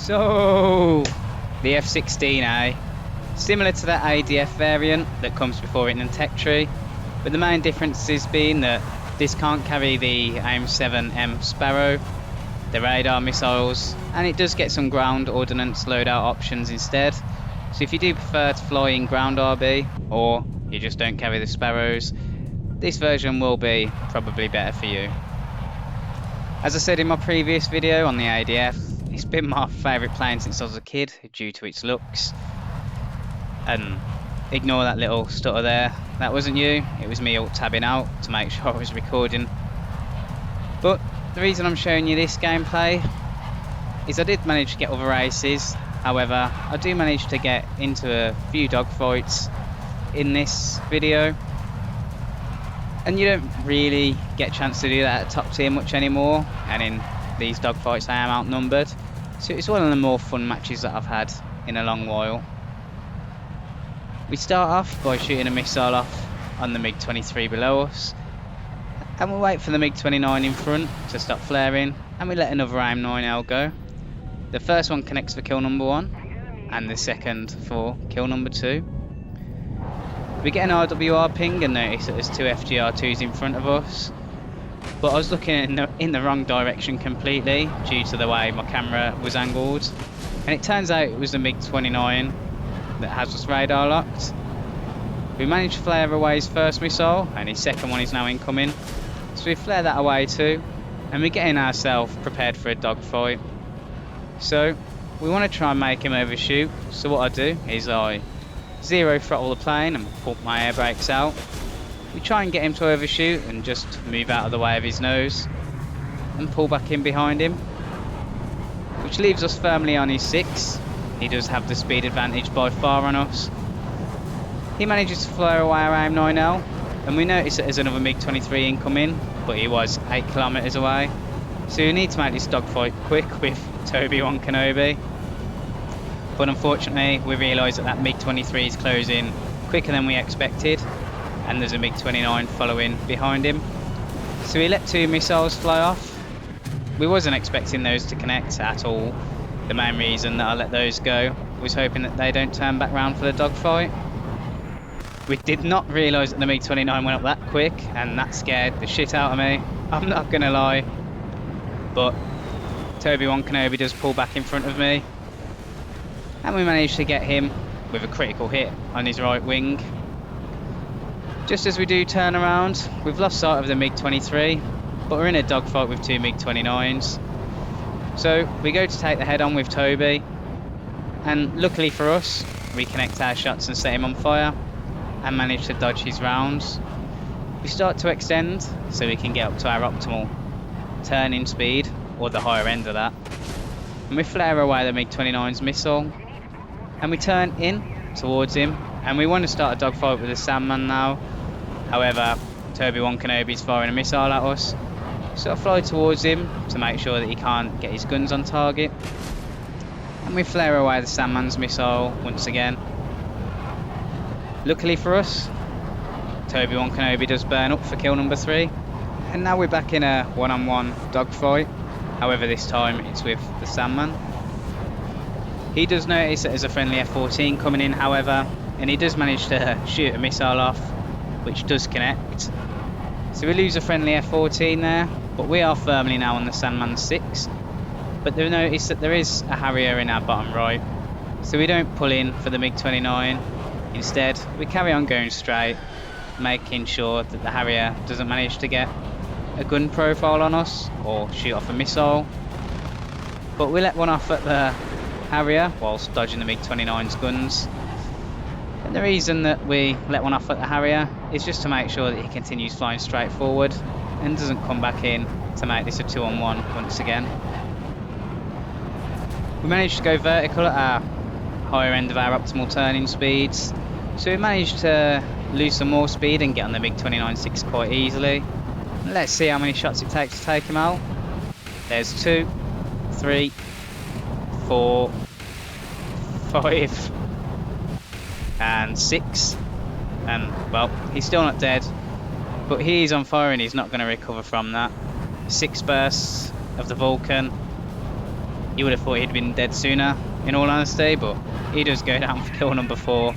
So, the F-16A, similar to that ADF variant that comes before it in the tech tree, but the main difference is being that this can't carry the AIM-7M Sparrow, the radar missiles, and it does get some ground ordnance loadout options instead. So if you do prefer to fly in ground RB, or you just don't carry the Sparrows, this version will be probably better for you. As I said in my previous video on the ADF, it's been my favourite plane since I was a kid due to its looks. And ignore that little stutter there, that wasn't you, it was me alt-tabbing out to make sure I was recording. But the reason I'm showing you this gameplay is I did manage to get other races, however I do manage to get into a few dogfights in this video. And you don't really get a chance to do that at top tier much anymore, and in these dogfights I am outnumbered. So it's one of the more fun matches that I've had in a long while. We start off by shooting a missile off on the MiG-23 below us, and we wait for the MiG-29 in front to stop flaring, and we let another AIM-9L go. The first one connects for kill number 1, and the second for kill number 2. We get an RWR ping and notice that there's 2 FGR2s in front of us, but I was looking in the wrong direction completely due to the way my camera was angled, and it turns out it was the MiG-29 that has us radar locked. We managed to flare away his first missile, and his second one is now incoming, so we flare that away too, and we're getting ourselves prepared for a dogfight. So we want to try and make him overshoot, so what I do is I zero throttle the plane and put my air brakes out. We try and get him to overshoot and just move out of the way of his nose and pull back in behind him, which leaves us firmly on his 6. He does have the speed advantage by far on us. He manages to fly away our AIM-9L, and we notice that there's another MiG-23 incoming, but he was 8 kilometers away. So we need to make this dogfight quick with Obi-Wan Kenobi. But unfortunately we realise that MiG-23 is closing quicker than we expected, and there's a MiG-29 following behind him. So we let 2 missiles fly off. We wasn't expecting those to connect at all. The main reason that I let those go was hoping that they don't turn back round for the dogfight. We did not realise that the MiG-29 went up that quick, and that scared the shit out of me, I'm not gonna lie. But Obi-Wan Kenobi does pull back in front of me, and we managed to get him with a critical hit on his right wing. Just as we do turn around, we've lost sight of the MiG-23, but we're in a dogfight with 2 MiG-29s. So we go to take the head on with Toby, and luckily for us, we connect our shots and set him on fire, and manage to dodge his rounds. We start to extend so we can get up to our optimal turning speed, or the higher end of that, and we flare away the MiG-29's missile, and we turn in towards him, and we want to start a dogfight with the Sandman now. However, Obi-Wan Kenobi's firing a missile at us, so I fly towards him to make sure that he can't get his guns on target, and we flare away the Sandman's missile once again. Luckily for us, Obi-Wan Kenobi does burn up for kill number 3, and now we're back in a one-on-one dogfight. However, this time it's with the Sandman. He does notice that there's a friendly F-14 coming in, however, and he does manage to shoot a missile off, which does connect. So we lose a friendly F-14 there, but we are firmly now on the Sandman's 6. But they notice that there is a Harrier in our bottom right, so we don't pull in for the MiG-29. Instead, we carry on going straight, making sure that the Harrier doesn't manage to get a gun profile on us or shoot off a missile. But we let one off at the Harrier whilst dodging the MiG-29's guns. And the reason that we let one off at the Harrier is just to make sure that he continues flying straight forward and doesn't come back in to make this a 2-on-1 once again. We managed to go vertical at our higher end of our optimal turning speeds, so we managed to lose some more speed and get on the MiG-29 6 quite easily. Let's see how many shots it takes to take him out. There's 2, 3, 4, 5, and 6. And well, he's still not dead, but he is on fire and he's not going to recover from that. 6 bursts of the Vulcan, You would have thought he'd been dead sooner, in all honesty, but he does go down for kill number 4.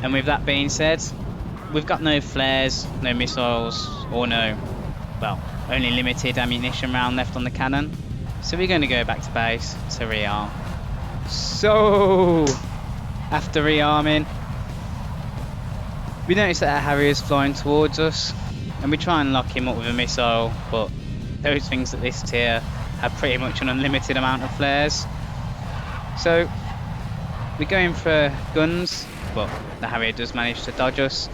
And with that being said, we've got no flares, no missiles, or well, only limited ammunition round left on the cannon. So we're going to go back to base to rearm. So, after rearming, we notice that our Harrier's flying towards us, and we try and lock him up with a missile, but those things at this tier have pretty much an unlimited amount of flares. So we're going for guns, but the Harrier does manage to dodge us.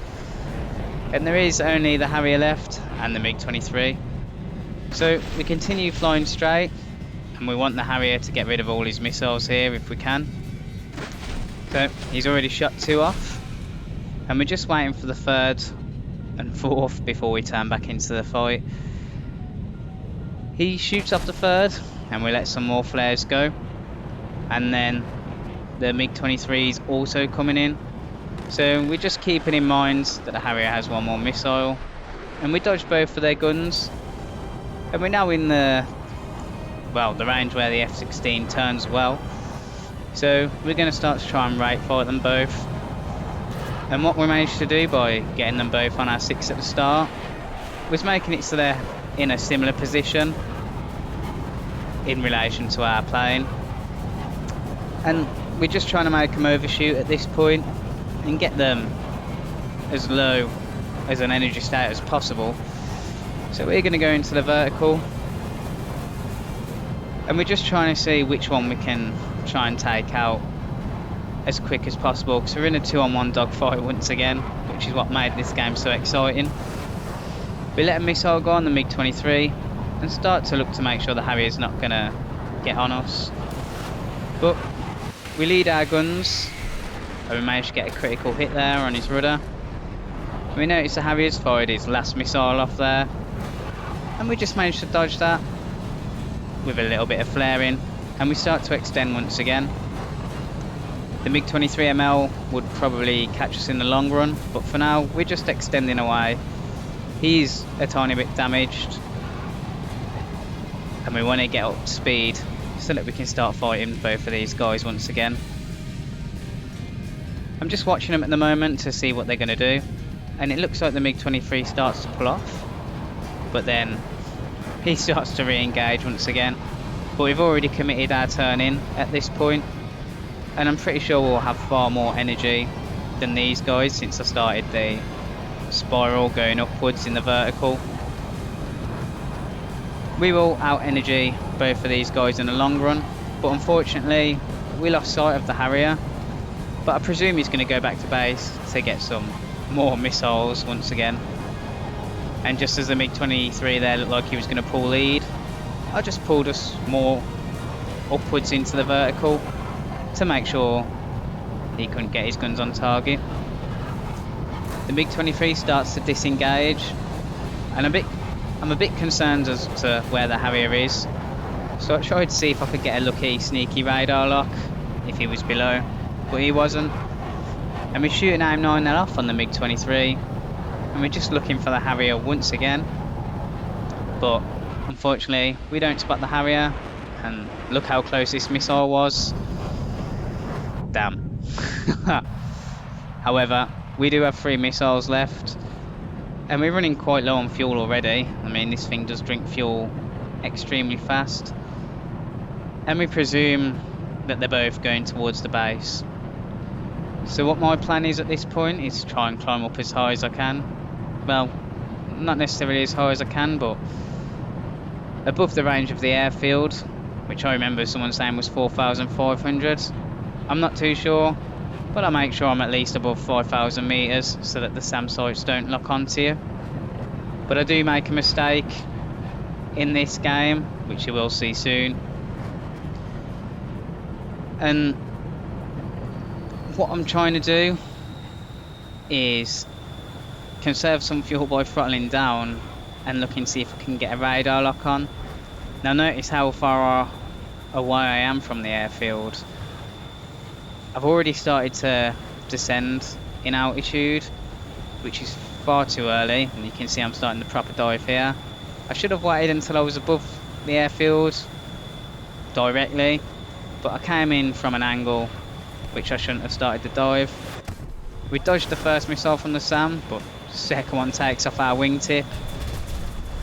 And there is only the Harrier left and the MiG-23. So we continue flying straight, and we want the Harrier to get rid of all his missiles here if we can. So he's already shot 2 off, and we're just waiting for the 3rd and 4th before we turn back into the fight. He shoots off the 3rd, and we let some more flares go, and then the MiG-23 is also coming in. So we're just keeping in mind that the Harrier has 1 more missile, and we dodge both of their guns, and we're now in the range where the F-16 turns well. So we're going to start to try and right fire them both. And what we managed to do by getting them both on our 6 at the start was making it so they're in a similar position in relation to our plane, and we're just trying to make them overshoot at this point and get them as low as an energy state as possible. So we're going to go into the vertical, and we're just trying to see which one we can try and take out as quick as possible, because we're in a 2-on-1 dogfight once again, which is what made this game so exciting. We let a missile go on the MiG-23 and start to look to make sure the Harrier's not going to get on us. But we lead our guns, and we managed to get a critical hit there on his rudder. We notice the Harrier's fired his last missile off there, and we just managed to dodge that with a little bit of flaring, and we start to extend once again. The MiG-23ML would probably catch us in the long run, but for now we're just extending away. He's a tiny bit damaged, and we want to get up to speed so that we can start fighting both of these guys once again. I'm just watching them at the moment to see what they're going to do, and it looks like the MiG-23 starts to pull off, but then he starts to re-engage once again. But we've already committed our turn in at this point, and I'm pretty sure we'll have far more energy than these guys since I started the spiral going upwards in the vertical. We will out energy both of these guys in the long run, but unfortunately we lost sight of the Harrier. But I presume he's going to go back to base to get some more missiles once again. And just as the MiG-23 there looked like he was going to pull lead, I just pulled us more upwards into the vertical to make sure he couldn't get his guns on target. The MiG-23 starts to disengage, and I'm a bit concerned as to where the Harrier is. So I tried to see if I could get a lucky sneaky radar lock if he was below, but he wasn't. And we're shooting AIM-9L off on the MiG-23, and we're just looking for the Harrier once again. But unfortunately we don't spot the Harrier, and look how close this missile was. Damn. However, we do have 3 missiles left, and we're running quite low on fuel already. I mean, this thing does drink fuel extremely fast, and we presume that they're both going towards the base. So what my plan is at this point is to try and climb up as high as I can. Well, not necessarily as high as I can, but above the range of the airfield, which I remember someone saying was 4,500. I'm not too sure, but I make sure I'm at least above 5,000 meters so that the SAM sights don't lock onto you. But I do make a mistake in this game, which you will see soon. And what I'm trying to do is conserve some fuel by throttling down and looking to see if I can get a radar lock on. Now notice how far away I am from the airfield. I've already started to descend in altitude, which is far too early, and you can see I'm starting the proper dive here. I should have waited until I was above the airfield directly, but I came in from an angle which I shouldn't have started the dive. We dodged the first missile from the SAM, but the second one takes off our wingtip.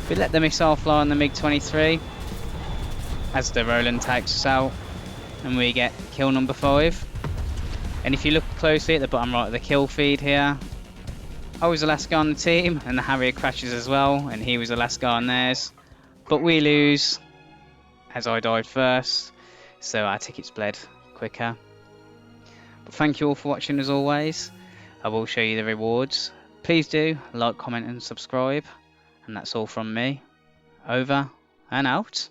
We let the missile fly on the MiG-23 as the Roland takes us out, and we get kill number 5. And if you look closely at the bottom right of the kill feed here, I was the last guy on the team, and the Harrier crashes as well, and he was the last guy on theirs. But we lose, as I died first, so our tickets bled quicker. But thank you all for watching as always. I will show you the rewards. Please do like, comment and subscribe. And that's all from me. Over and out.